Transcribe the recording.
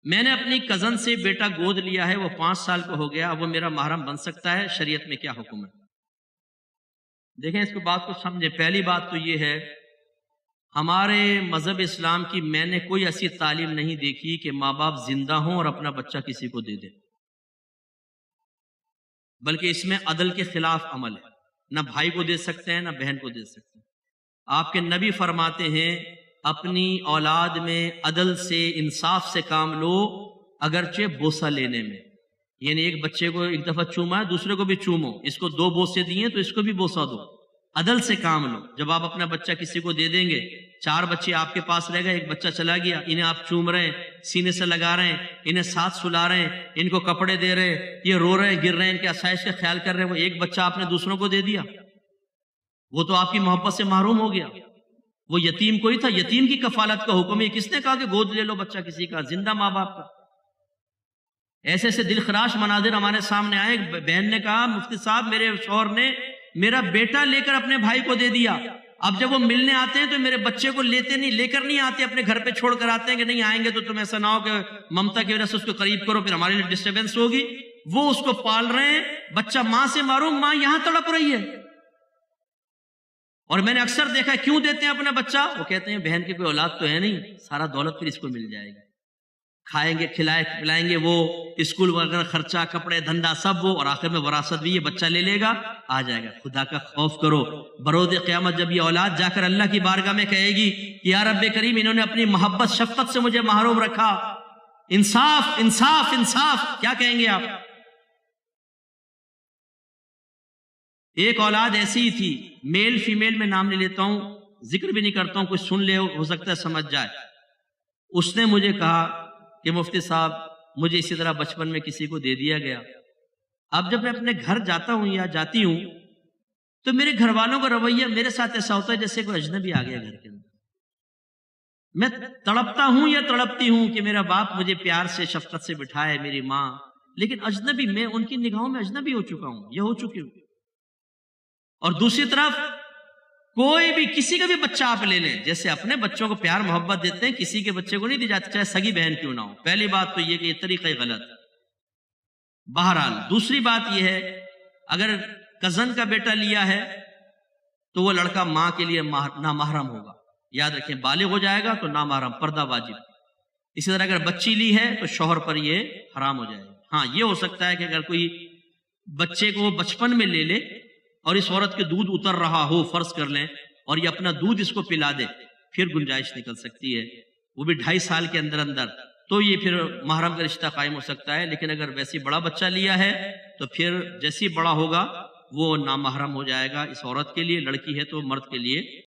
میں نے اپنی کزن سے بیٹا گود لیا ہے، وہ 5 سال کا ہو گیا، اب وہ میرا محرم بن سکتا ہے؟ شریعت میں کیا حکم ہے؟ دیکھیں اس کو بات کو سمجھیں۔ پہلی بات تو یہ ہے، ہمارے مذہب اسلام کی میں نے کوئی ایسی تعلیم نہیں دیکھی کہ ماں باپ زندہ ہوں اور اپنا بچہ کسی کو دے دے، بلکہ اس میں عدل کے خلاف عمل ہے۔ نہ بھائی کو دے سکتے ہیں، نہ بہن کو دے سکتے ہیں۔ آپ کے نبی فرماتے ہیں اپنی اولاد میں عدل سے، انصاف سے کام لو، اگرچہ بوسہ لینے میں، یعنی ایک بچے کو ایک دفعہ چوما ہے، دوسرے کو بھی چومو، اس کو 2 بوسے دیے تو اس کو بھی بوسہ دو، عدل سے کام لو۔ جب آپ اپنا بچہ کسی کو دے دیں گے، 4 بچے آپ کے پاس رہ گئے، ایک بچہ چلا گیا، انہیں آپ چوم رہے ہیں، سینے سے لگا رہے ہیں، انہیں ساتھ سلا رہے ہیں، ان کو کپڑے دے رہے ہیں، یہ رو رہے ہیں، گر رہے ہیں، ان کے آسائش کا خیال کر رہے ہیں، وہ ایک بچہ آپ نے دوسروں کو دے دیا، وہ تو آپ کی محبت سے محروم ہو گیا۔ وہ یتیم کوئی تھا، یتیم کی کفالت کا حکم ہے۔ کس نے کہا کہ گود لے لو بچہ کسی کا؟ زندہ ماں باپ کا۔ ایسے ایسے دل خراش مناظر ہمارے سامنے آئے۔ بہن نے کہا مفتی صاحب میرے شوہر نے میرا بیٹا لے کر اپنے بھائی کو دے دیا، اب جب وہ ملنے آتے ہیں تو میرے بچے کو لے کر نہیں آتے، اپنے گھر پہ چھوڑ کر آتے ہیں کہ نہیں آئیں گے تو تم ایسا نہ ہو کہ ممتا کی وجہ سے اس کو قریب کرو، پھر ہمارے لیے ڈسٹربنس ہوگی۔ وہ اس کو پال رہے ہیں، بچہ ماں سے محروم، ماں یہاں تڑپ رہی ہے۔ اور میں نے اکثر دیکھا کیوں دیتے ہیں اپنا بچہ؟ وہ کہتے ہیں بہن کی کوئی اولاد تو ہے نہیں، سارا دولت پھر اس کو مل جائے گی، کھائیں گے، کھلائیں گے، وہ اسکول وغیرہ خرچہ، کپڑے، دھندا سب وہ، اور آخر میں وراثت بھی یہ بچہ لے لے گا، آ جائے گا۔ خدا کا خوف کرو، بروز قیامت جب یہ اولاد جا کر اللہ کی بارگاہ میں کہے گی کہ یا رب کریم انہوں نے اپنی محبت شفقت سے مجھے محروم رکھا، انصاف انصاف انصاف، کیا کہیں گے آپ؟ ایک اولاد ایسی ہی تھی، میل فیمیل میں نام نہیں لیتا ہوں، ذکر بھی نہیں کرتا ہوں، کوئی سن لے ہو سکتا ہے سمجھ جائے۔ اس نے مجھے کہا کہ مفتی صاحب مجھے اسی طرح بچپن میں کسی کو دے دیا گیا، اب جب میں اپنے گھر جاتا ہوں یا جاتی ہوں تو میرے گھر والوں کا رویہ میرے ساتھ ایسا ہوتا ہے جیسے کوئی اجنبی آ گیا گھر کے اندر۔ میں تڑپتا ہوں یا تڑپتی ہوں کہ میرا باپ مجھے پیار سے شفقت سے بٹھائے، میری ماں، لیکن اجنبی، میں ان کی نگاہوں میں اجنبی ہو چکا ہوں یا ہو چکی ہوں۔ اور دوسری طرف کوئی بھی کسی کا بھی بچہ آپ لے لیں، جیسے اپنے بچوں کو پیار محبت دیتے ہیں، کسی کے بچے کو نہیں دی جاتی، چاہے سگی بہن کیوں نہ ہو۔ پہلی بات تو یہ کہ یہ طریقہ غلط ہے۔ بہرحال دوسری بات یہ ہے، اگر کزن کا بیٹا لیا ہے تو وہ لڑکا ماں کے لیے نامحرم ہوگا، یاد رکھیں، بالغ ہو جائے گا تو نامحرم، پردہ واجب۔ اسی طرح اگر بچی لی ہے تو شوہر پر یہ حرام ہو جائے گا۔ ہاں یہ ہو سکتا ہے کہ اگر کوئی بچے کو بچپن میں لے لے اور اس عورت کے دودھ اتر رہا ہو، فرض کر لیں، اور یہ اپنا دودھ اس کو پلا دے، پھر گنجائش نکل سکتی ہے، وہ بھی 2.5 سال کے اندر اندر، تو یہ پھر محرم کا رشتہ قائم ہو سکتا ہے۔ لیکن اگر ویسی بڑا بچہ لیا ہے تو پھر جیسی بڑا ہوگا وہ نامحرم ہو جائے گا اس عورت کے لیے، لڑکی ہے تو مرد کے لیے